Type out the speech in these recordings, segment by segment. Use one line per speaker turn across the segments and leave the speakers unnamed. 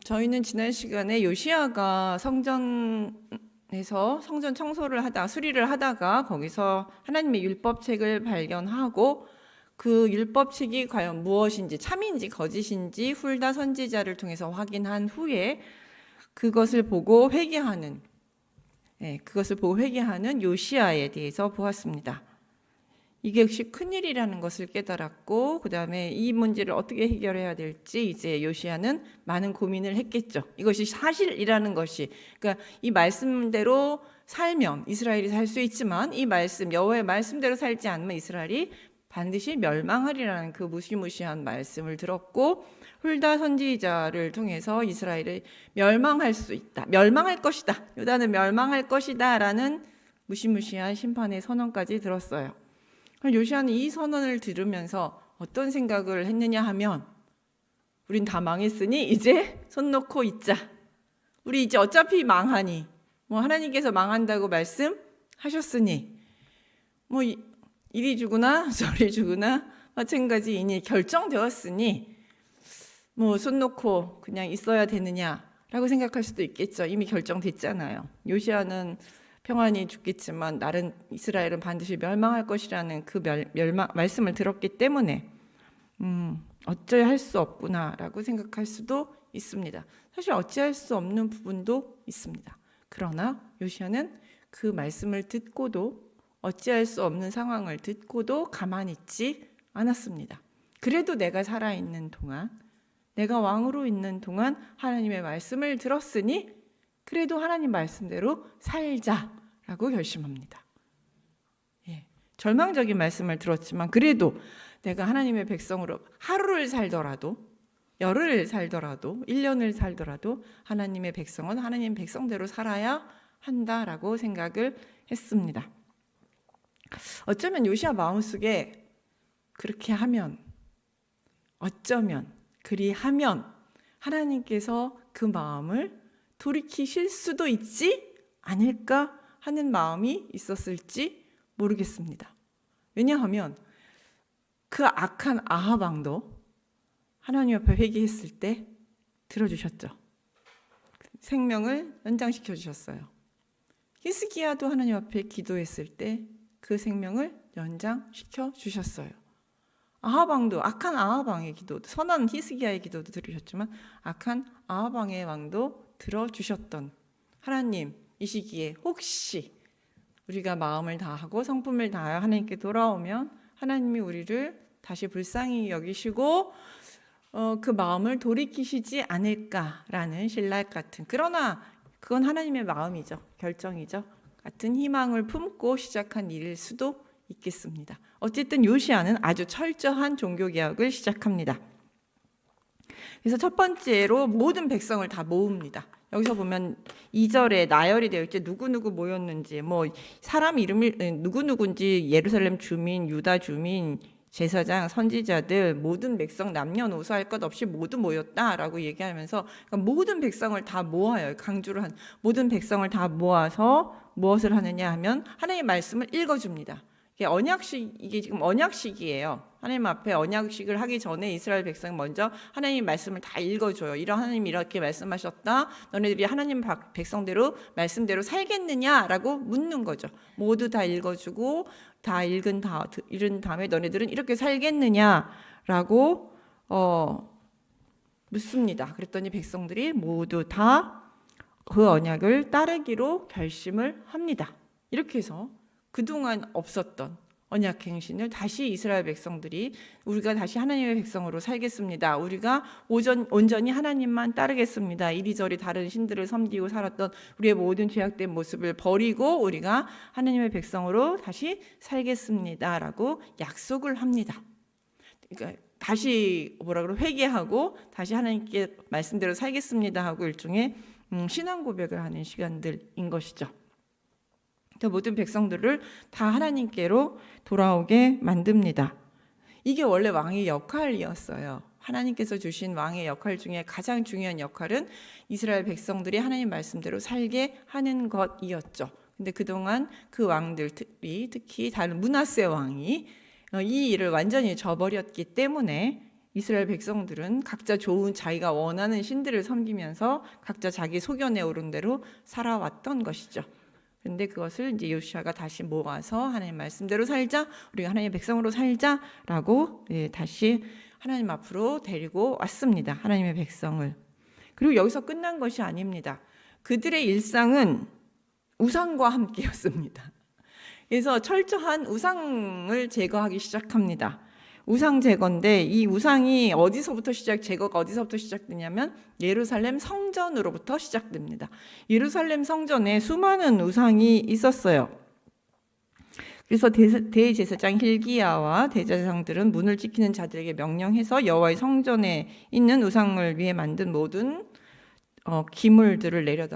저희는 지난 시간에 요시야가 성전에서 성전 청소를 하다 수리를 하다가 거기서 하나님의 율법책을 발견하고 그 율법책이 과연 무엇인지 참인지 거짓인지 훌다 선지자를 통해서 확인한 후에 그것을 보고 회개하는 요시야에 대해서 보았습니다. 이게 역시 큰일이라는 것을 깨달았고 그 다음에 이 문제를 어떻게 해결해야 될지 이제 요시야는 많은 고민을 했겠죠. 이것이 사실이라는 것이, 그러니까 이 말씀대로 살면 이스라엘이 살 수 있지만 이 말씀, 여호와의 말씀대로 살지 않으면 이스라엘이 반드시 멸망하리라는 그 무시무시한 말씀을 들었고, 훌다 선지자를 통해서 이스라엘이 멸망할 수 있다, 멸망할 것이다, 유다는 멸망할 것이다 라는 무시무시한 심판의 선언까지 들었어요. 요시야는 이 선언을 들으면서 어떤 생각을 했느냐 하면, 우린 다 망했으니 이제 손 놓고 있자. 우리 이제 어차피 망하니, 하나님께서 망한다고 말씀하셨으니 이리 죽으나 저리 죽으나 마찬가지이니 결정되었으니 손 놓고 그냥 있어야 되느냐라고 생각할 수도 있겠죠. 이미 결정됐잖아요. 요시야는 평안히 죽겠지만 나는 이스라엘은 반드시 멸망할 것이라는 그 말씀을 들었기 때문에 어찌할 수 없구나라고 생각할 수도 있습니다. 사실 어찌할 수 없는 부분도 있습니다. 그러나 요시야는 그 말씀을 듣고도 어찌할 수 없는 상황을 듣고도 가만히 있지 않았습니다. 그래도 내가 살아있는 동안, 내가 왕으로 있는 동안 하나님의 말씀을 들었으니 그래도 하나님 말씀대로 살자라고 결심합니다. 절망적인 말씀을 들었지만 그래도 내가 하나님의 백성으로 하루를 살더라도, 열흘을 살더라도, 1년을 살더라도 하나님의 백성은 하나님 백성대로 살아야 한다라고 생각을 했습니다. 어쩌면 요시야 마음속에 그렇게 하면, 어쩌면 그리하면 하나님께서 그 마음을 돌이키실 수도 있지 않을까 하는 마음이 있었을지 모르겠습니다. 왜냐하면 그 악한 아합 왕도 하나님 앞에 회개했을 때 들어주셨죠. 생명을 연장시켜 주셨어요. 히스기야도 하나님 앞에 기도했을 때 그 생명을 연장시켜 주셨어요. 아합 왕도, 악한 아합 왕의 기도도, 선한 히스기야의 기도도 들으셨지만 악한 아합 왕의 왕도 들어주셨던 하나님, 이 시기에 혹시 우리가 마음을 다하고 성품을 다하여 하나님께 돌아오면 하나님이 우리를 다시 불쌍히 여기시고 그 마음을 돌이키시지 않을까라는 신랄 같은, 그러나 그건 하나님의 마음이죠, 결정이죠, 같은 희망을 품고 시작한 일일 수도 있겠습니다. 어쨌든 요시야는 아주 철저한 종교개혁을 시작합니다. 그래서 첫 번째로 모든 백성을 다 모읍니다. 여기서 보면 2절에 나열이 되어 있죠. 누구누구 모였는지, 사람 이름이 누구누구인지, 예루살렘 주민, 유다 주민, 제사장, 선지자들, 모든 백성 남녀노소 할 것 없이 모두 모였다라고 얘기하면서, 그러니까 모든 백성을 다 모아요. 강조를 한 모든 백성을 다 모아서 무엇을 하느냐 하면 하나님의 말씀을 읽어줍니다. 이게 지금 언약식이에요. 하나님 앞에 언약식을 하기 전에 이스라엘 백성 먼저 하나님 말씀을 다 읽어줘요. 하나님 이렇게 말씀하셨다, 너네들이 하나님 백성대로 말씀대로 살겠느냐라고 묻는 거죠. 모두 다 읽어주고 다 읽은 다음에 너네들은 이렇게 살겠느냐라고 묻습니다. 그랬더니 백성들이 모두 다 그 언약을 따르기로 결심을 합니다. 이렇게 해서 그동안 없었던 언약 행신을 다시 이스라엘 백성들이, 우리가 다시 하나님의 백성으로 살겠습니다, 우리가 온전히 하나님만 따르겠습니다, 이리저리 다른 신들을 섬기고 살았던 우리의 모든 죄악된 모습을 버리고 우리가 하나님의 백성으로 다시 살겠습니다 라고 약속을 합니다. 그러니까 다시 회개하고 다시 하나님께 말씀대로 살겠습니다 하고 일종의 신앙 고백을 하는 시간들인 것이죠. 모든 백성들을 다 하나님께로 돌아오게 만듭니다. 이게 원래 왕의 역할이었어요. 하나님께서 주신 왕의 역할 중에 가장 중요한 역할은 이스라엘 백성들이 하나님 말씀대로 살게 하는 것이었죠. 근데 그동안 그 왕들이, 특히 다른 므낫세 왕이 이 일을 완전히 저버렸기 때문에 이스라엘 백성들은 각자 좋은 자기가 원하는 신들을 섬기면서 각자 자기 소견에 오른 대로 살아왔던 것이죠. 근데 그것을 이제 요시아가 다시 모아서 하나님 말씀대로 살자, 우리가 하나님의 백성으로 살자라고 다시 하나님 앞으로 데리고 왔습니다. 하나님의 백성을. 그리고 여기서 끝난 것이 아닙니다. 그들의 일상은 우상과 함께였습니다. 그래서 철저한 우상을 제거하기 시작합니다. 우상 제거인데 이 우상이 제거가 어디서부터 시작되냐면 예루살렘 성전으로부터 시작됩니다. 예루살렘 성전에 수많은 우상이 있었어요. 그래서 대제사장 힐기야와 대제사장들은 문을 지키는 자들에게 명령해서 여호와의 성전에 있는 우상을 위해 만든 모든 기물들을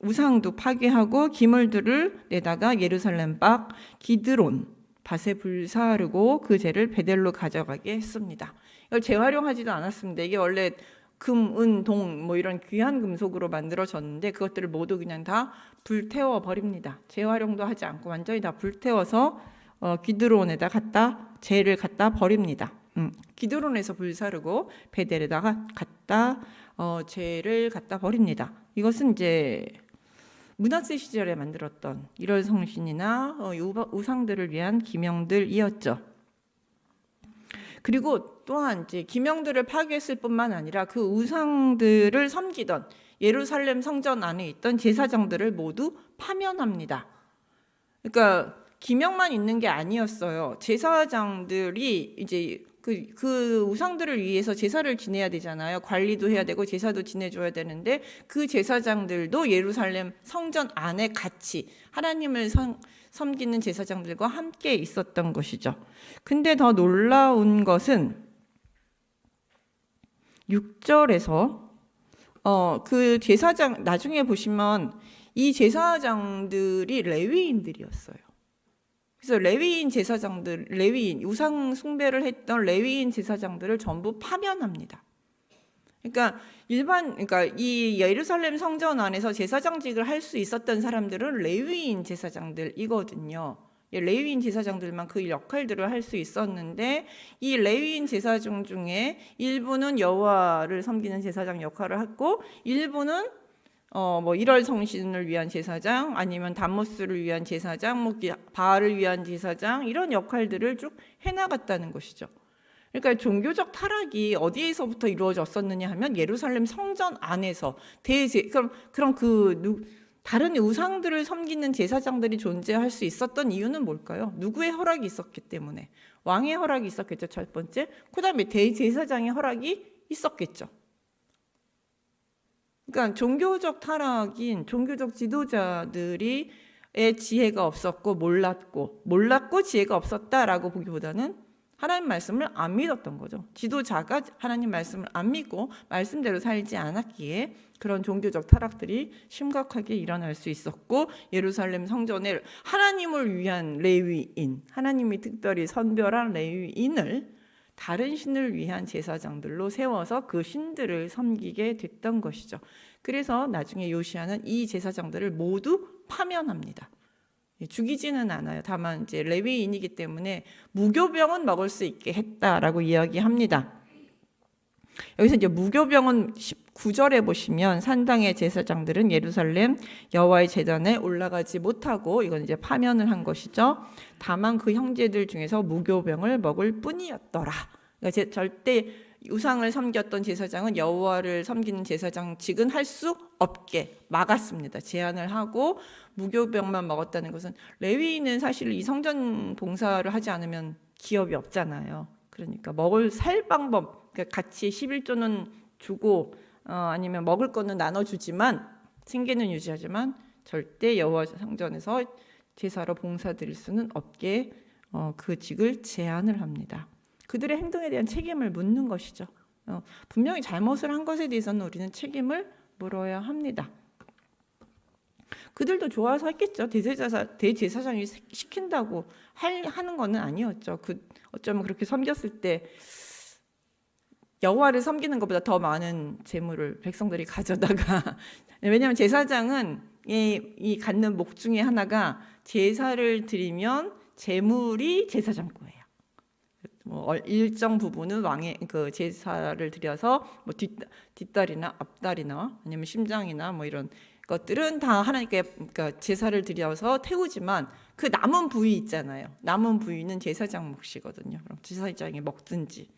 우상도 파괴하고 기물들을 내다가 예루살렘 밖 기드론 밭에 불사르고 그 재를 베델로 가져가게 했습니다. 이걸 재활용하지도 않았습니다. 이게 원래 금, 은, 동 뭐 이런 귀한 금속으로 만들어졌는데 그것들을 모두 그냥 다 불태워 버립니다. 재활용도 하지 않고 완전히 다 불태워서 기드론에다 재를 갖다 버립니다. 기드론에서 불사르고 베델에다가 재를 갖다 버립니다. 이것은 이제 므낫세 시절에 만들었던 일월 성신이나 우상들을 위한 기명들이었죠. 그리고 또한 이제 기명들을 파괴했을 뿐만 아니라 그 우상들을 섬기던 예루살렘 성전 안에 있던 제사장들을 모두 파면합니다. 그러니까 기명만 있는 게 아니었어요. 제사장들이 이제 그 우상들을 위해서 제사를 지내야 되잖아요. 관리도 해야 되고 제사도 지내줘야 되는데 그 제사장들도 예루살렘 성전 안에 같이 하나님을 섬기는 제사장들과 함께 있었던 것이죠. 근데 더 놀라운 것은 6절에서 그 제사장 나중에 보시면 이 제사장들이 레위인들이었어요. 그래서 레위인 우상 숭배를 했던 레위인 제사장들을 전부 파면합니다. 그러니까 이 예루살렘 성전 안에서 제사장직을 할 수 있었던 사람들은 레위인 제사장들이거든요. 레위인 제사장들만 그 역할들을 할 수 있었는데 이 레위인 제사장 중에 일부는 여호와를 섬기는 제사장 역할을 했고 일부는 뭐 일월 성신을 위한 제사장 아니면 담모스를 위한 제사장, 뭐 바알을 위한 제사장 이런 역할들을 쭉 해나갔다는 것이죠. 그러니까 종교적 타락이 어디에서부터 이루어졌었느냐 하면 예루살렘 성전 안에서 그럼 다른 우상들을 섬기는 제사장들이 존재할 수 있었던 이유는 뭘까요? 누구의 허락이 있었기 때문에 왕의 허락이 있었겠죠. 첫 번째. 그다음에 대제사장의 허락이 있었겠죠. 그러니까 종교적 타락인 종교적 지도자들이 지혜가 없었고 몰랐고 지혜가 없었다라고 보기보다는 하나님 말씀을 안 믿었던 거죠. 지도자가 하나님 말씀을 안 믿고 말씀대로 살지 않았기에 그런 종교적 타락들이 심각하게 일어날 수 있었고 예루살렘 성전에 하나님을 위한 레위인, 하나님이 특별히 선별한 레위인을 다른 신을 위한 제사장들로 세워서 그 신들을 섬기게 됐던 것이죠. 그래서 나중에 요시아는 이 제사장들을 모두 파면합니다. 죽이지는 않아요. 다만 이제 레위인이기 때문에 무교병은 먹을 수 있게 했다라고 이야기합니다. 여기서 이제 무교병은 19절에 보시면 산당의 제사장들은 예루살렘 여호와의 제단에 올라가지 못하고 이건 이제 파면을 한 것이죠. 다만 그 형제들 중에서 무교병을 먹을 뿐이었더라. 그러니까 절대 우상을 섬겼던 제사장은 여호와를 섬기는 제사장직은 할 수 없게 막았습니다. 제한을 하고 무교병만 먹었다는 것은 레위인은 사실 이 성전 봉사를 하지 않으면 기업이 없잖아요. 그러니까 살 방법, 그러니까 같이 11조는 주고 아니면 먹을 거는 나눠주지만 생계는 유지하지만 절대 여호와 성전에서 제사로 봉사드릴 수는 없게 그 직을 제한을 합니다. 그들의 행동에 대한 책임을 묻는 것이죠. 분명히 잘못을 한 것에 대해서는 우리는 책임을 물어야 합니다. 그들도 좋아서 했겠죠. 대제사장이 시킨다고 하는 거는 아니었죠. 어쩌면 그렇게 섬겼을 때 여호와를 섬기는 것보다 더 많은 재물을 백성들이 가져다가 왜냐하면 제사장은 이 갖는 목 중에 하나가 제사를 드리면 재물이 제사장 거예요. 뭐 일정 부분은 왕의 그 제사를 드려서 뭐 뒷다리나 앞다리나 아니면 심장이나 뭐 이런 것들은 다 하나님께 그러니까 제사를 드려서 태우지만 그 남은 부위 있잖아요. 남은 부위는 제사장 몫이거든요. 그럼 제사장이 먹든지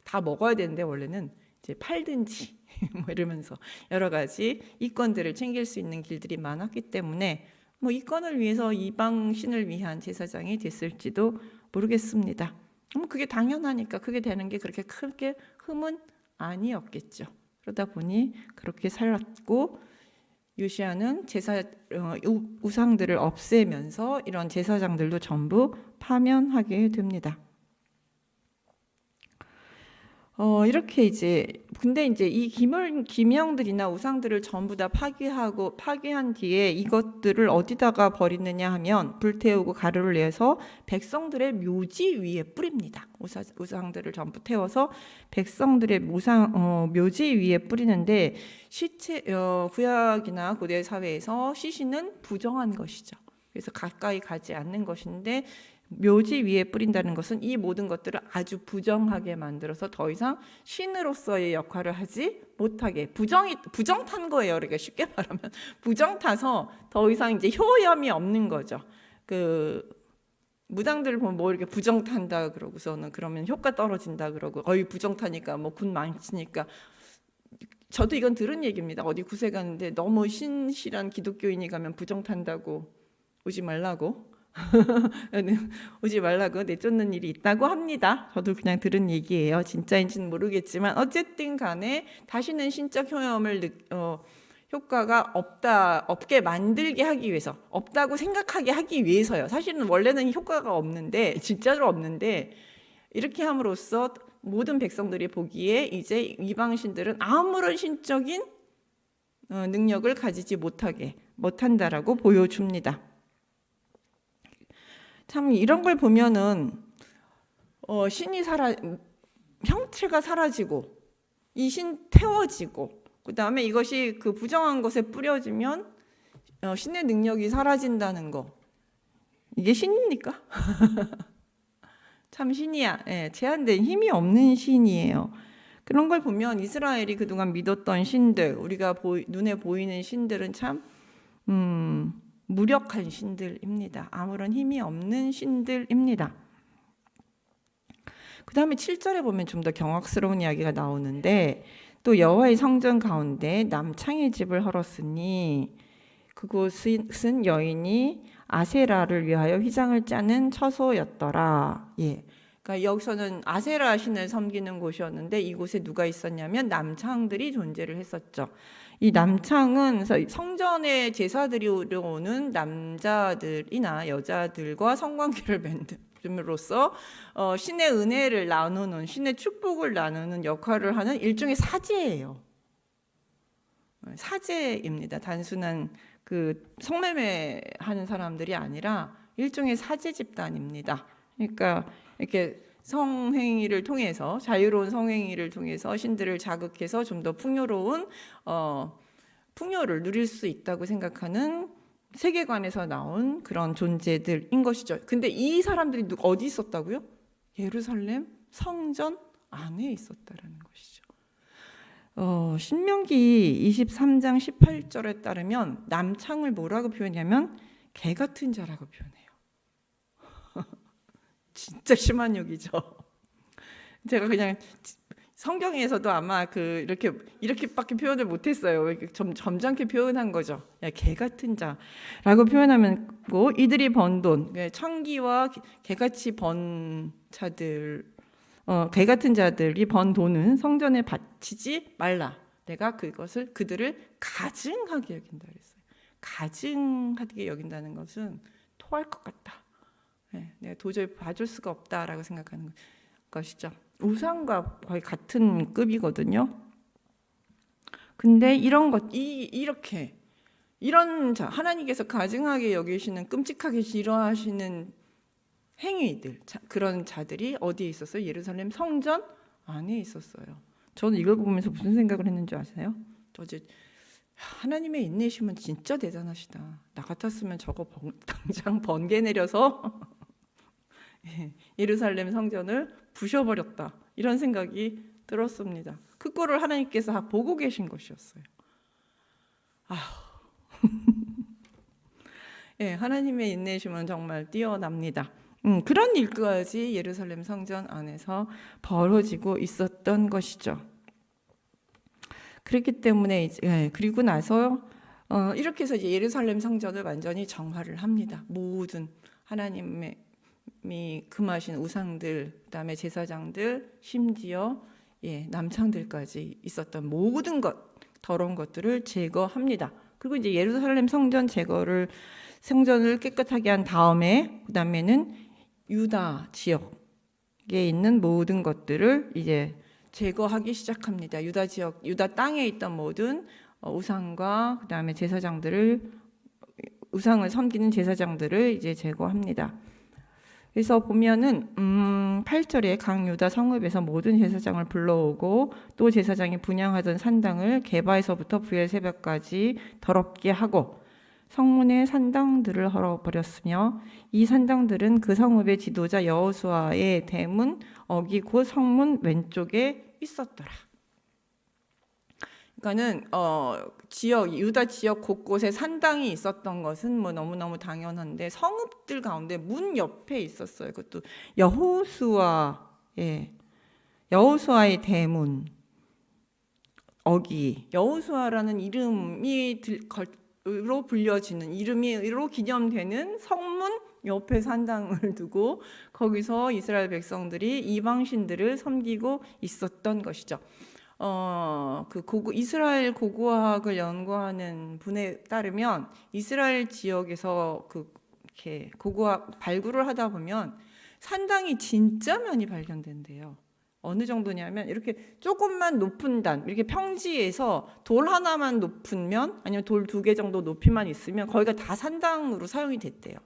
다 먹어야 되는데 원래는 이제 팔든지 뭐 이러면서 여러 가지 이권들을 챙길 수 있는 길들이 많았기 때문에 뭐 이권을 위해서 이방 신을 위한 제사장이 됐을지도 모르겠습니다. 그게 당연하니까 그게 되는 게 그렇게 크게 흠은 아니었겠죠. 그러다 보니 그렇게 살았고 요시야는 제사 우상들을 없애면서 이런 제사장들도 전부 파면하게 됩니다. 이렇게 이제 근데 이제 이 기명들이나 우상들을 전부 다 파괴한 뒤에 이것들을 어디다가 버리느냐 하면 불태우고 가루를 내서 백성들의 묘지 위에 뿌립니다. 우상들을 전부 태워서 백성들의 묘지 위에 뿌리는데 구약이나 고대 사회에서 시신은 부정한 것이죠. 그래서 가까이 가지 않는 것인데 묘지 위에 뿌린다는 것은 이 모든 것들을 아주 부정하게 만들어서 더 이상 신으로서의 역할을 하지 못하게 부정탄 거예요. 그러니까 쉽게 말하면 부정타서 더 이상 이제 효염이 없는 거죠. 그 무당들 보면 뭐 이렇게 부정탄다 그러고서는 그러면 효과 떨어진다 그러고 부정타니까 뭐 군 망치니까 저도 이건 들은 얘기입니다. 어디 구세 가는데 너무 신실한 기독교인이 가면 부정탄다고 오지 말라고 내쫓는 일이 있다고 합니다. 저도 그냥 들은 얘기예요. 진짜인지는 모르겠지만 어쨌든 간에 다시는 신적 효과가 없게 만들게 하기 위해서 없다고 생각하게 하기 위해서요. 사실은 원래는 효과가 없는데 진짜로 없는데 이렇게 함으로써 모든 백성들이 보기에 이제 이방신들은 아무런 신적인 능력을 가지지 못한다라고 보여줍니다. 참 이런 걸 보면은 형체가 사라지고 이 신 태워지고 그 다음에 이것이 그 부정한 것에 뿌려지면 신의 능력이 사라진다는 거 이게 신입니까? 참 신이야. 제한된 힘이 없는 신이에요. 그런 걸 보면 이스라엘이 그동안 믿었던 신들 우리가 눈에 보이는 신들은 참 무력한 신들입니다. 아무런 힘이 없는 신들입니다. 그 다음에 7절에 보면 좀 더 경악스러운 이야기가 나오는데 또 여호와의 성전 가운데 남창의 집을 헐었으니 그곳은 여인이 아세라를 위하여 휘장을 짜는 처소였더라. 그러니까 여기서는 아세라 신을 섬기는 곳이었는데 이곳에 누가 있었냐면 남창들이 존재를 했었죠. 이 남창은 성전에 제사드리러 오는 남자들이나 여자들과 성관계를 맺음으로써 신의 은혜를 나누는 신의 축복을 나누는 역할을 하는 일종의 사제예요. 사제입니다. 단순한 그 성매매하는 사람들이 아니라 일종의 사제 집단입니다. 그러니까 이렇게 성행위를 통해서 자유로운 성행위를 통해서 신들을 자극해서 좀 더 풍요로운 풍요를 누릴 수 있다고 생각하는 세계관에서 나온 그런 존재들인 것이죠. 근데 이 사람들이 어디 있었다고요? 예루살렘 성전 안에 있었다라는 것이죠. 신명기 23장 18절에 따르면 남창을 뭐라고 표현하냐면 개 같은 자라고 표현해요. 진짜 심한 욕이죠. 제가 그냥 성경에서도 아마 이렇게밖에 표현을 못했어요. 점잖게 표현한 거죠. 야, 개 같은 자라고 표현하면 이들이 번 돈, 청기와 개같이 번 자들, 개 같은 자들이 번 돈은 성전에 바치지 말라. 내가 그들을 가증하게 여긴다 그랬어요. 가증하게 여긴다는 것은 토할 것 같다. 내가 도저히 봐줄 수가 없다라고 생각하는 것이죠. 우상과 거의 같은 급이거든요. 근데 이렇게 하나님께서 가증하게 여기시는 끔찍하게 싫어하시는 행위들 그런 자들이 어디에 있었어요? 예루살렘 성전 안에 있었어요. 저는 이걸 보면서 무슨 생각을 했는지 아세요? 하나님의 인내심은 진짜 대단하시다. 나 같았으면 저거 당장 번개 내려서 예루살렘 성전을 부셔버렸다. 이런 생각이 들었습니다. 그거를 하나님께서 보고 계신 것이었어요. 예, 하나님의 인내심은 정말 뛰어납니다. 그런 일까지 예루살렘 성전 안에서 벌어지고 있었던 것이죠. 그렇기 때문에 그리고 나서 이렇게 해서 이제 예루살렘 성전을 완전히 정화를 합니다. 모든 하나님이 금하신 우상들, 그다음에 제사장들, 심지어 남창들까지 있었던 모든 더러운 것들을 제거합니다. 그리고 이제 예루살렘 성전을 깨끗하게 한 다음에 그다음에는 유다 지역에 있는 모든 것들을 이제 제거하기 시작합니다. 유다 땅에 있던 모든 우상과 그다음에 우상을 섬기는 제사장들을 이제 제거합니다. 그래서 보면은 8절에 각 유다 성읍에서 모든 제사장을 불러오고 또 제사장이 분향하던 산당을 게바에서부터 부엘세바까지 더럽게 하고 성문의 산당들을 헐어버렸으며 이 산당들은 그 성읍의 지도자 여호수아의 대문 어기 곧 성문 왼쪽에 있었더라. 그러니까는 유다 지역 곳곳에 산당이 있었던 것은 뭐 너무너무 당연한데 성읍들 가운데 문 옆에 있었어요. 그것도 여호수아의 대문 어기, 여호수아라는 이름으로 불려지는 이름으로 기념되는 성문 옆에 산당을 두고 거기서 이스라엘 백성들이 이방신들을 섬기고 있었던 것이죠. 이스라엘 고고학을 연구하는 분에 따르면 이스라엘 지역에서 이렇게 고고학 발굴을 하다 보면 산당이 진짜 많이 발견된대요. 어느 정도냐면 이렇게 조금만 높은 이렇게 평지에서 돌 하나만 높으면 아니면 돌 2개 정도 높이만 있으면 거기가 다 산당으로 사용이 됐대요.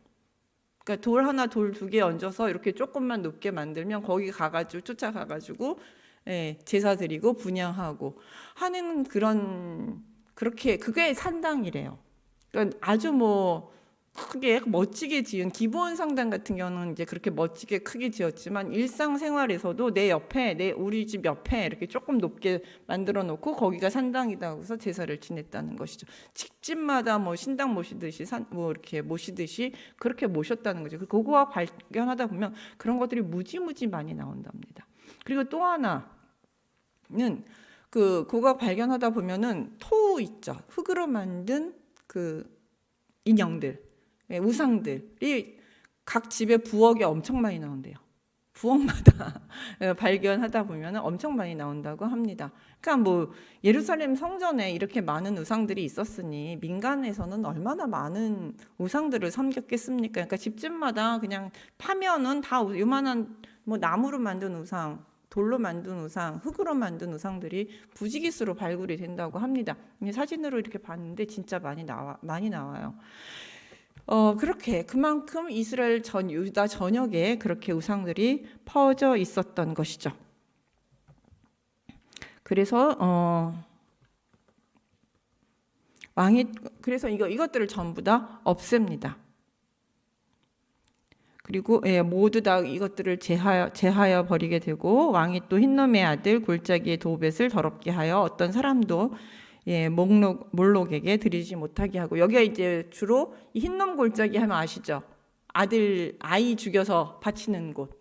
그러니까 돌 하나, 돌 2개 얹어서 이렇게 조금만 높게 만들면 거기 쫓아가가지고 제사 드리고 분향하고 하는 그게 산당이래요. 그러니까 아주 크게 멋지게 지은 기본 성당 같은 경우는 이제 그렇게 멋지게 크게 지었지만 일상생활에서도 우리 집 옆에 이렇게 조금 높게 만들어 놓고 거기가 산당이다 해서 제사를 지냈다는 것이죠. 집집마다 신당 모시듯이 이렇게 모시듯이 그렇게 모셨다는 거죠. 고고학 발견하다 보면 그런 것들이 무지무지 많이 나온답니다. 그리고 또 하나는 고고학 발견하다 보면은 있죠. 흙으로 만든 인형들. 우상들이 각 집에 부엌에 엄청 많이 나온대요. 부엌마다 발견하다 보면 엄청 많이 나온다고 합니다. 그러니까 예루살렘 성전에 이렇게 많은 우상들이 있었으니 민간에서는 얼마나 많은 우상들을 섬겼겠습니까? 그러니까 집집마다 그냥 파면은 다 요만한 나무로 만든 우상, 돌로 만든 우상, 흙으로 만든 우상들이 부지기수로 발굴이 된다고 합니다. 사진으로 이렇게 봤는데 진짜 많이 나와요. 그렇게 그만큼 이스라엘 유다 전역에 그렇게 우상들이 퍼져 있었던 것이죠. 그래서 그래서 이것들을 전부 다 없앱니다. 그리고 모두 다 이것들을 제하여 버리게 되고 왕이 또 흰놈의 아들 골짜기의 도벳을 더럽게 하여 어떤 사람도 몰록에게 드리지 못하게 하고, 여기가 이제 주로 이 흰놈 골짜기 하면 아시죠? 아이 죽여서 바치는 곳.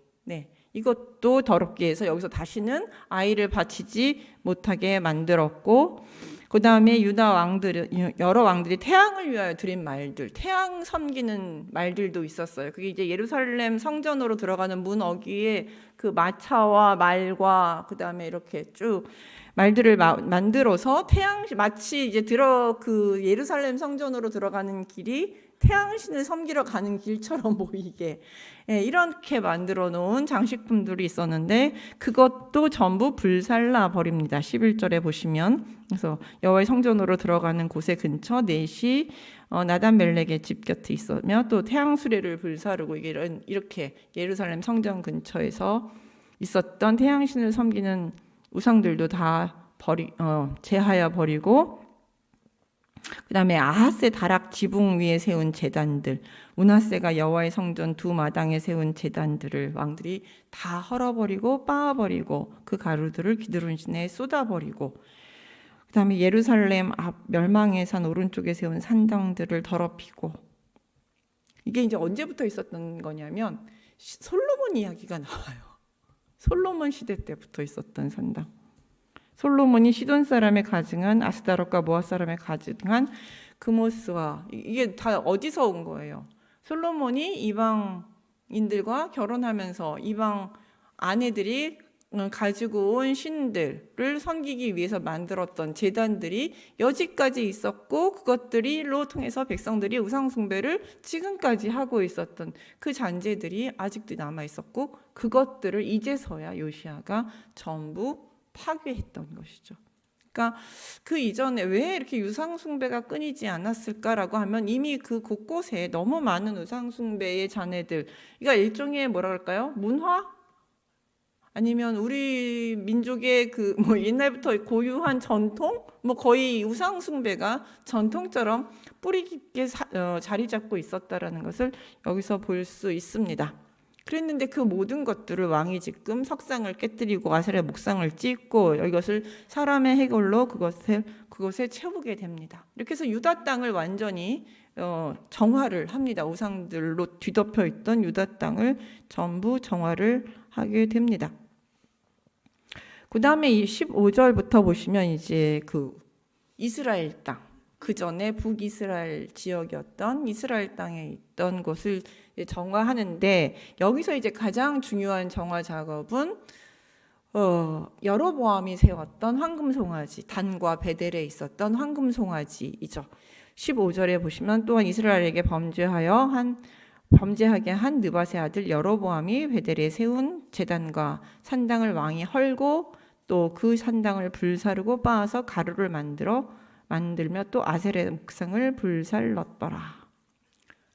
이것도 더럽게 해서 여기서 다시는 아이를 바치지 못하게 만들었고, 그 다음에 여러 왕들이 태양을 위하여 드린 말들, 태양 섬기는 말들도 있었어요. 그게 이제 예루살렘 성전으로 들어가는 문 어귀에 마차와 말과 그 다음에 이렇게 쭉 말들을 만들어서 마치 이제 예루살렘 성전으로 들어가는 길이 태양신을 섬기러 가는 길처럼 보이게 이렇게 만들어 놓은 장식품들이 있었는데 그것도 전부 불살라 버립니다. 11절에 보시면, 그래서 여호와의 성전으로 들어가는 곳의 근처 넷이 나단멜렉의 집 곁에 있으며 또 태양 수레를 불사르고 이렇게 예루살렘 성전 근처에서 있었던 태양신을 섬기는 우상들도 다 제하여 버리고, 그다음에 아하스의 다락 지붕 위에 세운 제단들, 므낫세가 여호와의 성전 두 마당에 세운 제단들을 왕들이 다 헐어버리고 빻아버리고 그 가루들을 기드론 시내에 쏟아버리고, 그다음에 예루살렘 앞 멸망의 산 오른쪽에 세운 산당들을 더럽히고. 이게 이제 언제부터 있었던 거냐면 솔로몬 이야기가 나와요. 솔로몬 시대 때부터 있었던 산당. 솔로몬이 시돈 사람에 가증한 아스다롯과 모압 사람에 가증한 그모스와, 이게 다 어디서 온 거예요? 솔로몬이 이방인들과 결혼하면서 이방 아내들이 가지고 온 신들을 섬기기 위해서 만들었던 제단들이 여지까지 있었고, 그것들로 통해서 백성들이 우상 숭배를 지금까지 하고 있었던 그 잔재들이 아직도 남아 있었고, 그것들을 이제서야 요시아가 전부 파괴했던 것이죠. 그러니까 그 이전에 왜 이렇게 우상 숭배가 끊이지 않았을까라고 하면 이미 그 곳곳에 너무 많은 우상 숭배의 잔해들, 그러니까 일종의 뭐라 그럴까요? 문화? 아니면 우리 민족의 그 뭐 옛날부터 고유한 전통, 뭐 거의 우상 숭배가 전통처럼 뿌리 깊게 자리 잡고 있었다라는 것을 여기서 볼 수 있습니다. 그랬는데 그 모든 것들을 왕이 지금 석상을 깨뜨리고 아세라 목상을 찢고 이것을 사람의 해골로 그것에 채우게 됩니다. 이렇게 해서 유다 땅을 완전히 정화를 합니다. 우상들로 뒤덮여 있던 유다 땅을 전부 정화를 하게 됩니다. 그 다음에 이 15절부터 보시면 이제 그 이스라엘 땅, 그 전에 북이스라엘 지역이었던 이스라엘 땅에 있던 곳을 정화하는데, 여기서 이제 가장 중요한 정화 작업은 여로보암이 세웠던 황금송아지, 단과 베델에 있었던 황금송아지이죠. 15절에 보시면 또한 이스라엘에게 범죄하게 한 느밧의 아들 여로보암이 베델에 세운 제단과 산당을 왕이 헐고 또 그 산당을 불사르고 빻아서 가루를 만들며 또 아세레 목상을 불살렀더라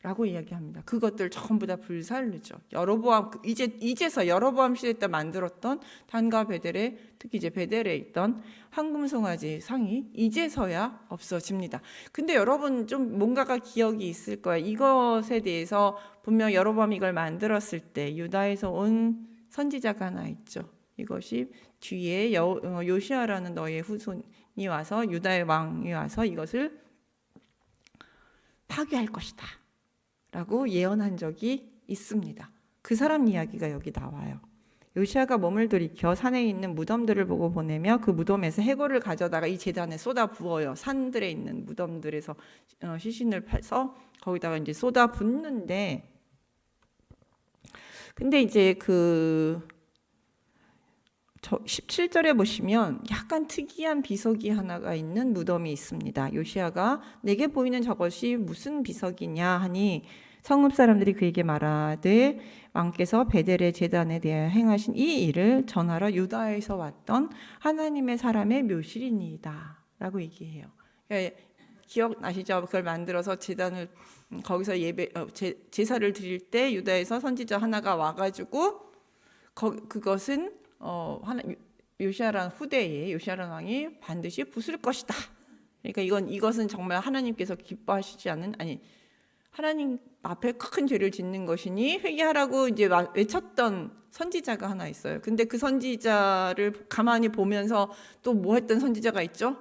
라고 이야기합니다. 그것들 전부 다 불살르죠. 여로보암, 이제서 여로보암 시대 때 만들었던 단과 베델에, 특히 이제 베델에 있던 황금송아지 상이 이제서야 없어집니다. 근데 여러분 좀 뭔가가 기억이 있을 거예요. 이것에 대해서 분명 여로보암이 이걸 만들었을 때 유다에서 온 선지자가 하나 있죠. 이것이 뒤에 요시아라는 너의 후손이 와서, 유다의 왕이 와서 이것을 파괴할 것이다 라고 예언한 적이 있습니다. 그 사람 이야기가 여기 나와요. 요시아가 몸을 돌이켜 산에 있는 무덤들을 보고 보내며 그 무덤에서 해골을 가져다가 이 제단에 쏟아 부어요. 산들에 있는 무덤들에서 시신을 파서 거기다가 이제 쏟아 붓는데, 근데 이제 그 17절에 보시면 약간 특이한 비석이 하나가 있는 무덤이 있습니다. 요시아가 내게 보이는 저것이 무슨 비석이냐 하니 성읍 사람들이 그에게 말하되 왕께서 베델의 제단에 대해 행하신 이 일을 전하러 유다에서 왔던 하나님의 사람의 묘실이니이다 라고 얘기해요. 그러니까 기억나시죠? 그걸 만들어서 제단을 거기서 제사를 드릴 때 유다에서 선지자 하나가 와가지고 그것은 요시아라는 후대에 요시아라는 왕이 반드시 부술 것이다. 그러니까 이것은 정말 하나님께서 기뻐하시지 않는, 아니 하나님 앞에 큰 죄를 짓는 것이니 회개하라고 이제 외쳤던 선지자가 하나 있어요. 근데 그 선지자를 가만히 보면서 또 뭐 했던 선지자가 있죠?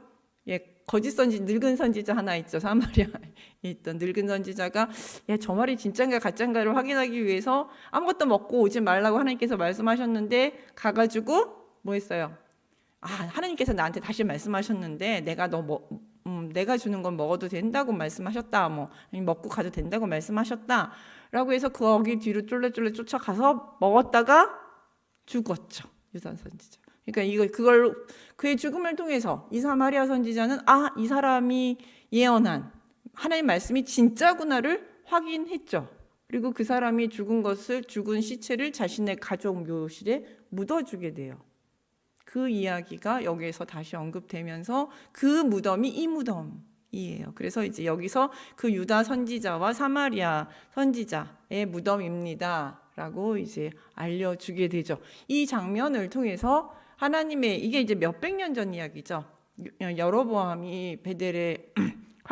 거짓 늙은 선지자 하나 있죠. 사마리아에 있던 늙은 선지자가 저 말이 진짠가 가짠가를 확인하기 위해서 아무것도 먹고 오지 말라고 하나님께서 말씀하셨는데 가가지고 뭐 했어요? 하나님께서 나한테 다시 말씀하셨는데 내가 주는 건 먹어도 된다고 말씀하셨다. 먹고 가도 된다고 말씀하셨다. 라고 해서 거기 뒤로 쫄래쫄래 쫓아가서 먹었다가 죽었죠. 유다 선지자. 그러니까 그의 죽음을 통해서 이 사마리아 선지자는 이 사람이 예언한 하나님의 말씀이 진짜구나를 확인했죠. 그리고 그 사람이 죽은 시체를 자신의 가족 묘실에 묻어주게 돼요. 그 이야기가 여기에서 다시 언급되면서 그 무덤이 이 무덤이에요. 그래서 이제 여기서 그 유다 선지자와 사마리아 선지자의 무덤입니다 라고 이제 알려주게 되죠. 이 장면을 통해서 하나님의, 이게 이제 몇백 년 전 이야기죠. 여로보암이 베델에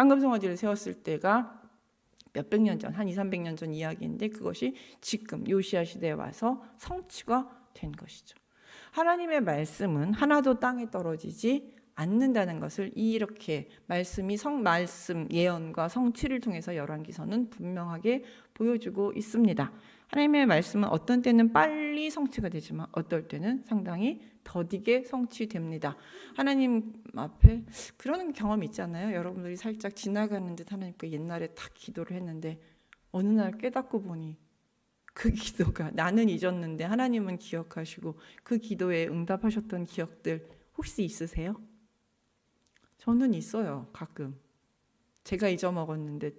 황금송아지를 세웠을 때가 몇백 년 전, 한 200~300년 전 이야기인데 그것이 지금 요시야 시대에 와서 성취가 된 것이죠. 하나님의 말씀은 하나도 땅에 떨어지지 않는다는 것을 이렇게 말씀이 말씀 예언과 성취를 통해서 열왕기서는 분명하게 보여주고 있습니다. 하나님의 말씀은 어떤 때는 빨리 성취가 되지만 어떨 때는 상당히 더디게 성취됩니다. 하나님 앞에 그런 경험 있지 않나요? 여러분들이 살짝 지나가는 듯 하나님께 옛날에 딱 기도를 했는데 어느 날 깨닫고 보니 그 기도가 나는 잊었는데 하나님은 기억하시고 그 기도에 응답하셨던 기억들 혹시 있으세요? 저는 있어요. 가끔 제가 잊어먹었는데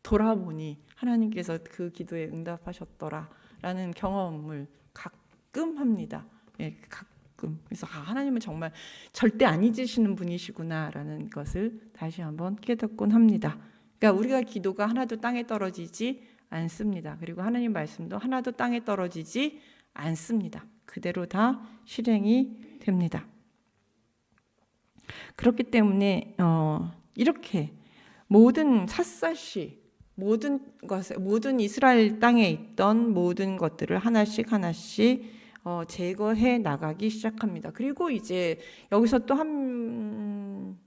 돌아보니 하나님께서 그 기도에 응답하셨더라라는 경험을 가끔 합니다. 예, 가끔. 그래서 하나님은 정말 절대 안 잊으시는 분이시구나라는 것을 다시 한번 깨닫곤 합니다. 그러니까 우리가 기도가 하나도 땅에 떨어지지 않습니다. 그리고 하나님 말씀도 하나도 땅에 떨어지지 않습니다. 그대로 다 실행이 됩니다. 그렇기 때문에 이렇게 모든 샅샅이 모든 이스라엘 땅에 있던 모든 것들을 하나씩 제거해 나가기 시작합니다. 그리고 이제 여기서 또 한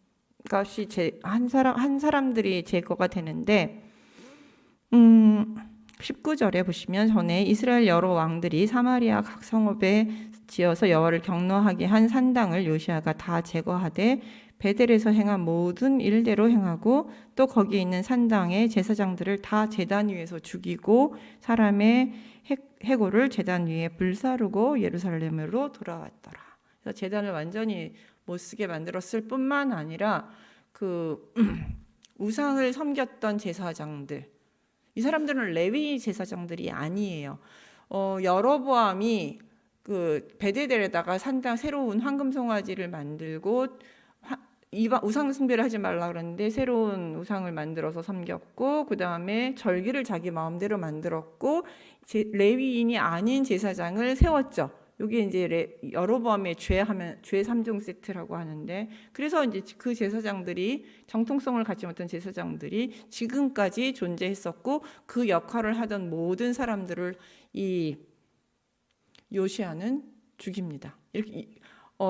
것이 한 사람들이 제거가 되는데 19절에 보시면 전에 이스라엘 여러 왕들이 사마리아 각 성읍에 지어서 여호와를 경노하게 한 산당을 요시야가 다 제거하되 베델에서 행한 모든 일대로 행하고 또 거기에 있는 산당의 제사장들을 다 제단 위에서 죽이고 사람의 해골을 제단 위에 불사르고 예루살렘으로 돌아왔더라. 그래서 제단을 완전히 못 쓰게 만들었을 뿐만 아니라 그 우상을 섬겼던 제사장들, 이 사람들은 레위 제사장들이 아니에요. 여로보암이 그 베데델에다가 산당 새로운 황금송아지를 만들고 우상 숭배를 하지 말라 그랬는데 새로운 우상을 만들어서 섬겼고 그 다음에 절기를 자기 마음대로 만들었고 레위인이 아닌 제사장을 세웠죠. 여기 이제 여로보암의 죄 3종 세트라고 하는데 그래서 이제 그 제사장들이 정통성을 갖지 못한 제사장들이 지금까지 존재했었고 그 역할을 하던 모든 사람들을 이 요시야는 죽입니다. 이렇게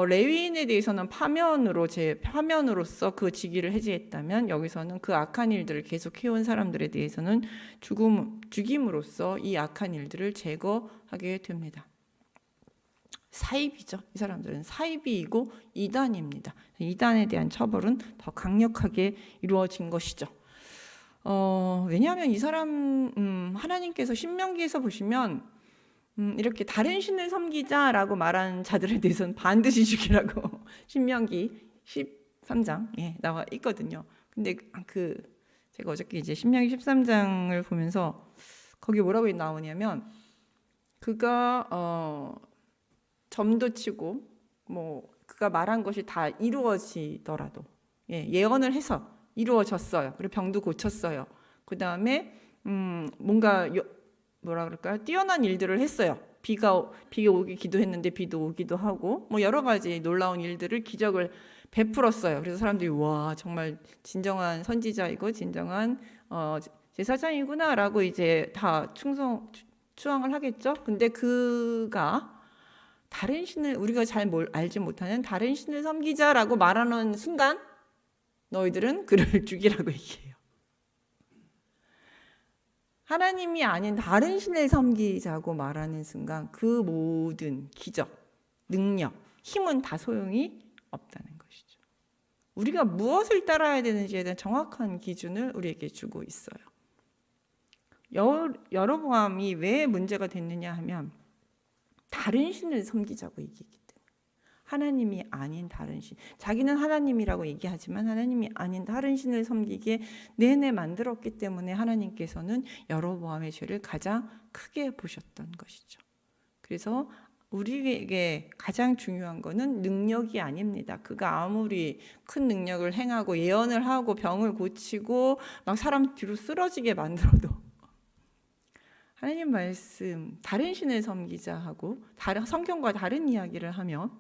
레위인에 대해서는 파면으로서 그 직위를 해제했다면 여기서는 그 악한 일들을 계속 해온 사람들에 대해서는 죽임으로써 이 악한 일들을 제거하게 됩니다. 사입이죠. 이 사람들은 사입이고 이단입니다. 이단에 대한 처벌은 더 강력하게 이루어진 것이죠. 왜냐하면 이 사람 하나님께서 신명기에서 보시면 이렇게 다른 신을 섬기자라고 말하는 자들에 대해서는 반드시 죽이라고 신명기 13장 나와 있거든요. 근데 제가 어저께 이제 신명기 13장을 보면서 거기 뭐라고 나오냐면 그가 점도 치고 뭐 그가 말한 것이 다 이루어지더라도 예언을 해서 이루어졌어요. 그리고 병도 고쳤어요. 그 다음에 뭔가 뭐라 그럴까요? 뛰어난 일들을 했어요. 비가 오기 기도했는데 비도 오기도 하고 뭐 여러 가지 놀라운 일들을 기적을 베풀었어요. 그래서 사람들이 와 정말 진정한 선지자이고 진정한 제사장이구나라고 이제 다 추앙을 하겠죠. 근데 그가 다른 신을 우리가 잘 알지 못하는 다른 신을 섬기자라고 말하는 순간 너희들은 그를 죽이라고 얘기해요. 하나님이 아닌 다른 신을 섬기자고 말하는 순간 그 모든 기적, 능력, 힘은 다 소용이 없다는 것이죠. 우리가 무엇을 따라야 되는지에 대한 정확한 기준을 우리에게 주고 있어요. 여로보암이 왜 문제가 됐느냐 하면 다른 신을 섬기자고 얘기했기 때문에 하나님이 아닌 다른 신, 자기는 하나님이라고 얘기하지만 하나님이 아닌 다른 신을 섬기게 내내 만들었기 때문에 하나님께서는 여로보암의 죄를 가장 크게 보셨던 것이죠. 그래서 우리에게 가장 중요한 것은 능력이 아닙니다. 그가 아무리 큰 능력을 행하고 예언을 하고 병을 고치고 막 사람 뒤로 쓰러지게 만들어도 하나님 말씀 다른 신을 섬기자 하고 성경과 다른 이야기를 하면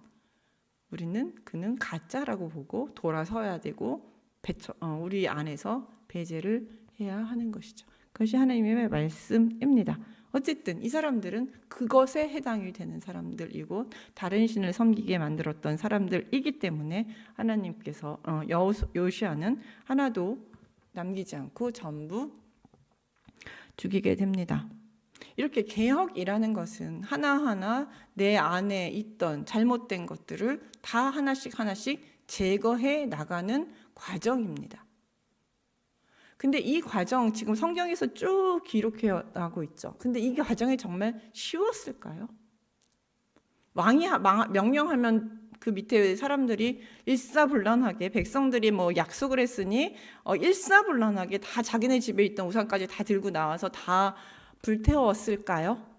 우리는 그는 가짜라고 보고 돌아서야 되고 우리 안에서 배제를 해야 하는 것이죠. 그것이 하나님의 말씀입니다. 어쨌든 이 사람들은 그것에 해당이 되는 사람들이고 다른 신을 섬기게 만들었던 사람들이기 때문에 하나님께서 요시아는 하나도 남기지 않고 전부 죽이게 됩니다. 이렇게 개혁이라는 것은 하나하나 내 안에 있던 잘못된 것들을 다 하나씩 제거해 나가는 과정입니다. 근데 이 과정 지금 성경에서 쭉 기록해 나가고 있죠. 근데 이 과정이 정말 쉬웠을까요? 왕이 명령하면 그 밑에 사람들이 일사불란하게 백성들이 뭐 약속을 했으니 일사불란하게 다 자기네 집에 있던 우상까지 다 들고 나와서 다 불태웠을까요?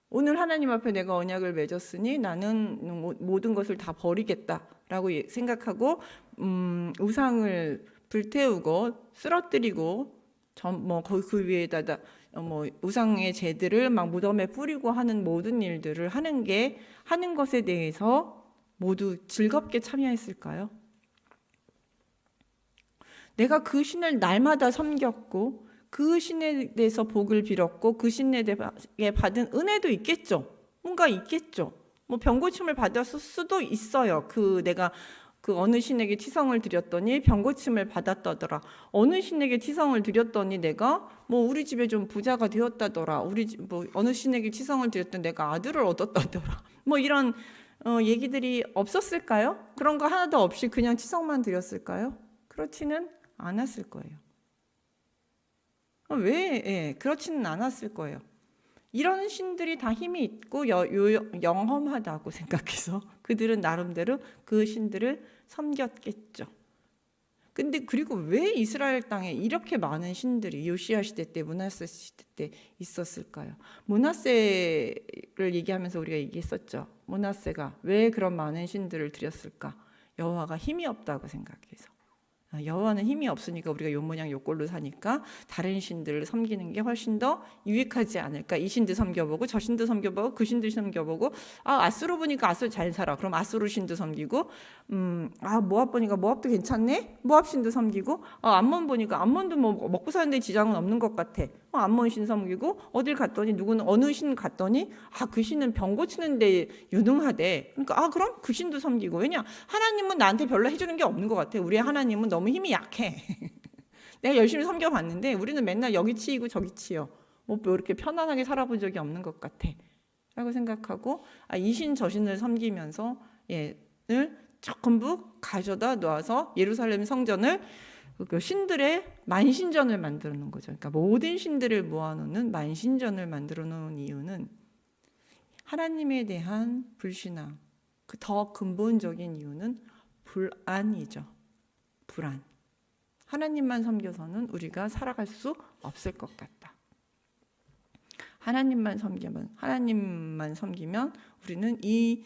오늘 하나님 앞에 내가 언약을 맺었으니 나는 모든 것을 다 버리겠다라고 생각하고 우상을 불태우고 쓰러뜨리고 그 위에다 우상의 재들을 막 무덤에 뿌리고 하는 모든 일들을 하는 것에 대해서 모두 즐겁게 참여했을까요? 내가 그 신을 날마다 섬겼고 그 신에 대해서 복을 빌었고 그 신에 대해 받은 은혜도 있겠죠. 뭔가 있겠죠. 뭐 병고침을 받았을 수도 있어요. 내가 어느 신에게 치성을 드렸더니 병고침을 받았다더라. 어느 신에게 치성을 드렸더니 내가 우리 집에 좀 부자가 되었다더라. 어느 신에게 치성을 드렸더니 내가 아들을 얻었다더라. 이런 얘기들이 없었을까요? 그런 거 하나도 없이 그냥 치성만 드렸을까요? 그렇지는 않았을 거예요. 왜? 그렇지는 않았을 거예요. 이런 신들이 다 힘이 있고 영험하다고 생각해서 그들은 나름대로 그 신들을 섬겼겠죠. 근데 그리고 왜 이스라엘 땅에 이렇게 많은 신들이 요시야 시대 때, 므낫세 시대 때 있었을까요? 므낫세를 얘기하면서 우리가 얘기했었죠. 므낫세가 왜 그런 많은 신들을 드렸을까? 여호와가 힘이 없다고 생각해서. 여호와는 힘이 없으니까 우리가 요 모양 요 꼴로 사니까 다른 신들을 섬기는 게 훨씬 더 유익하지 않을까. 이 신도 섬겨보고 저 신도 섬겨보고 그 신도 섬겨보고 아수르 보니까 아수르 잘 살아. 그럼 아수르 신도 섬기고 모압 보니까 모압도 괜찮네. 모압 신도 섬기고 암몬 보니까 암몬도 먹고 사는데 지장은 없는 것 같아. 암몬 신 섬기고 어딜 갔더니 누구는 어느 신 갔더니 그 신은 병 고치는데 유능하대. 그러니까 그럼 그 신도 섬기고. 왜냐? 하나님은 나한테 별로 해주는 게 없는 것 같아. 우리 하나님은 너무 힘이 약해. 내가 열심히 섬겨봤는데 우리는 맨날 여기 치이고 저기 치여. 이렇게 편안하게 살아본 적이 없는 것 같아 라고 생각하고 이 신 저 신을 섬기면서 얘를 전부 가져다 놓아서 예루살렘 성전을 신들의 만신전을 만들어 놓은 거죠. 그러니까 모든 신들을 모아놓는 만신전을 만들어 놓은 이유는 하나님에 대한 불신앙, 그 더 근본적인 이유는 불안이죠. 불안. 하나님만 섬겨서는 우리가 살아갈 수 없을 것 같다. 하나님만 섬기면 우리는 이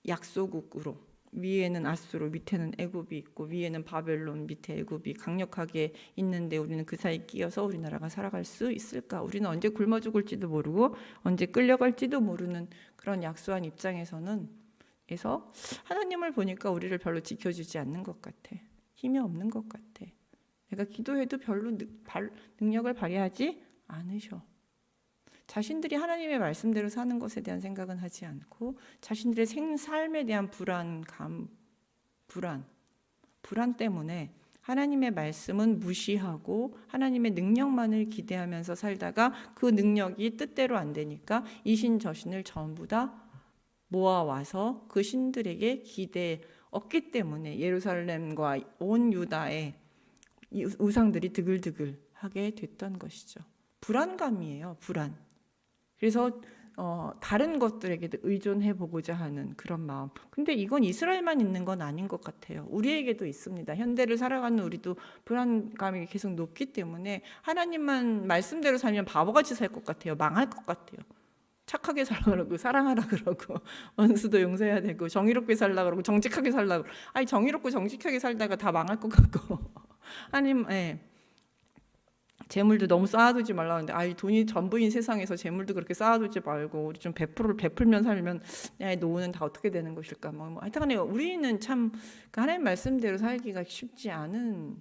약소국으로 위에는 아수르, 밑에는 애굽이 있고 위에는 바벨론, 밑에 애굽이 강력하게 있는데 우리는 그 사이 끼어서 우리나라가 살아갈 수 있을까? 우리는 언제 굶어 죽을지도 모르고 언제 끌려갈지도 모르는 그런 약소한 입장에서는 하나님을 보니까 우리를 별로 지켜주지 않는 것 같아. 힘이 없는 것 같아. 내가 기도해도 별로 능력을 발휘하지 않으셔. 자신들이 하나님의 말씀대로 사는 것에 대한 생각은 하지 않고 자신들의 삶에 대한 불안 때문에 하나님의 말씀은 무시하고 하나님의 능력만을 기대하면서 살다가 그 능력이 뜻대로 안 되니까 이 신 저 신을 전부 다 모아와서 그 신들에게 기대었기 때문에 예루살렘과 온 유다의 우상들이 드글드글하게 됐던 것이죠. 불안감이에요. 불안. 그래서 다른 것들에게도 의존해 보고자 하는 그런 마음. 근데 이건 이스라엘만 있는 건 아닌 것 같아요. 우리에게도 있습니다. 현대를 살아가는 우리도 불안감이 계속 높기 때문에 하나님만 말씀대로 살면 바보같이 살 것 같아요. 망할 것 같아요. 착하게 살라 그러고 사랑하라 그러고 원수도 용서해야 되고 정의롭게 살라 그러고 정직하게 살라 그러고 정의롭고 정직하게 살다가 다 망할 것 같고 재물도 너무 쌓아두지 말라는데, 아이 돈이 전부인 세상에서 재물도 그렇게 쌓아두지 말고 우리 좀 베풀면 살면 야, 노후는 다 어떻게 되는 것일까? 하여튼간에 우리는 참 하나님 말씀대로 살기가 쉽지 않아요.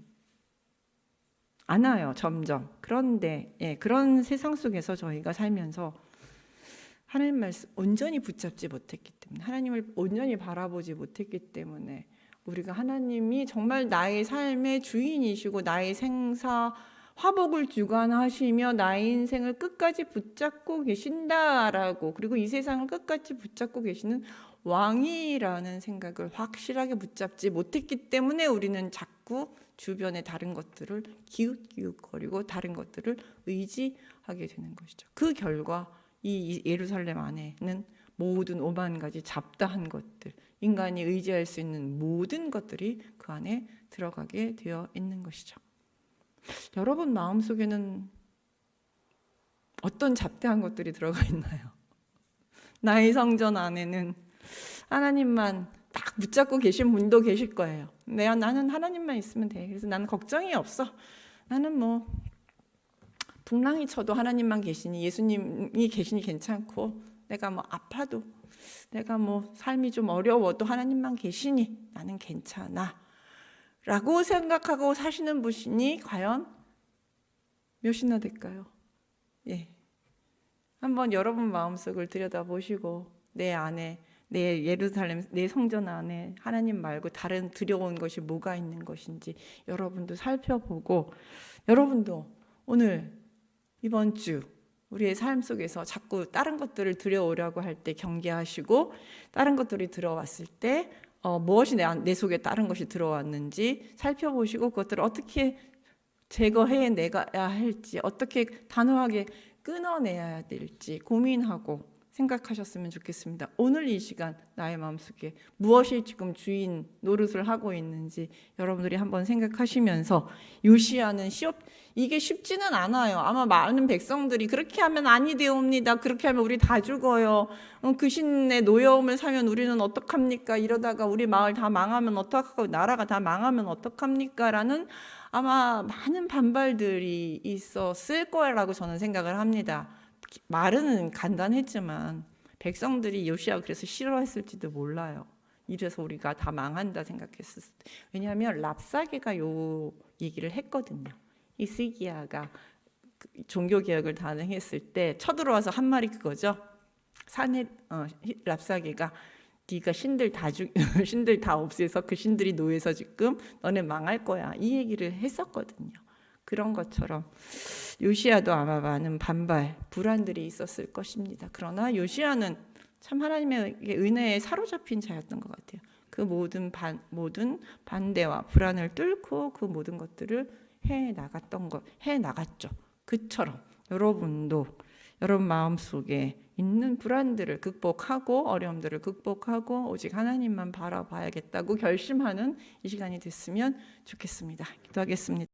점점. 그런데 그런 세상 속에서 저희가 살면서 하나님 말씀 온전히 붙잡지 못했기 때문에, 하나님을 온전히 바라보지 못했기 때문에, 우리가 하나님이 정말 나의 삶의 주인이시고 나의 생사 화복을 주관하시며 나의 인생을 끝까지 붙잡고 계신다라고, 그리고 이 세상을 끝까지 붙잡고 계시는 왕이라는 생각을 확실하게 붙잡지 못했기 때문에 우리는 자꾸 주변의 다른 것들을 기웃기웃거리고 다른 것들을 의지하게 되는 것이죠. 그 결과 이 예루살렘 안에는 모든 5만 가지 잡다한 것들, 인간이 의지할 수 있는 모든 것들이 그 안에 들어가게 되어 있는 것이죠. 여러분 마음속에는 어떤 잡다한 것들이 들어가 있나요? 나의 성전 안에는 하나님만 딱 붙잡고 계신 분도 계실 거예요. 나는 하나님만 있으면 돼. 그래서 나는 걱정이 없어. 나는 뭐 풍랑이 쳐도 하나님만 계시니, 예수님이 계시니 괜찮고, 내가 뭐 아파도, 내가 뭐 삶이 좀 어려워도 하나님만 계시니 나는 괜찮아 라고 생각하고 사시는 분이 과연 몇이나 될까요? 한번 여러분 마음속을 들여다보시고 내 안에, 내 예루살렘, 내 성전 안에 하나님 말고 다른 두려운 것이 뭐가 있는 것인지 여러분도 살펴보고, 여러분도 오늘 이번 주 우리의 삶 속에서 자꾸 다른 것들을 들여오려고 할 때 경계하시고, 다른 것들이 들어왔을 때 무엇이 내 속에 다른 것이 들어왔는지 살펴보시고, 그것들을 어떻게 제거해 내가야 할지, 어떻게 단호하게 끊어내야 될지 고민하고 생각하셨으면 좋겠습니다. 오늘 이 시간 나의 마음속에 무엇이 지금 주인 노릇을 하고 있는지 여러분들이 한번 생각하시면서, 요시야는 이게 쉽지는 않아요. 아마 많은 백성들이 그렇게 하면 아니되옵니다. 그렇게 하면 우리 다 죽어요. 그 신의 노여움을 사면 우리는 어떡합니까? 이러다가 우리 마을 다 망하면 어떡하고 나라가 다 망하면 어떡합니까? 라는 아마 많은 반발들이 있었을 거라고 저는 생각을 합니다. 말은 간단했지만 백성들이 요시야 그래서 싫어했을지도 몰라요. 이래서 우리가 다 망한다 생각했을 때. 왜냐하면 랍사게가 요 얘기를 했거든요. 히스기야가 종교개혁을 단행했을 때 쳐들어와서 한 말이 그거죠. 랍사게가 네가 신들 다 없애서 그 신들이 노예서 지금 너네 망할 거야, 이 얘기를 했었거든요. 그런 것처럼 요시야도 아마 많은 반발, 불안들이 있었을 것입니다. 그러나 요시야는 참 하나님의 은혜에 사로잡힌 자였던 것 같아요. 그 모든 반대와 불안을 뚫고 그 모든 것들을 해 나갔죠. 그처럼 여러분도 여러분 마음속에 있는 불안들을 극복하고 어려움들을 극복하고 오직 하나님만 바라봐야겠다고 결심하는 이 시간이 됐으면 좋겠습니다. 기도하겠습니다.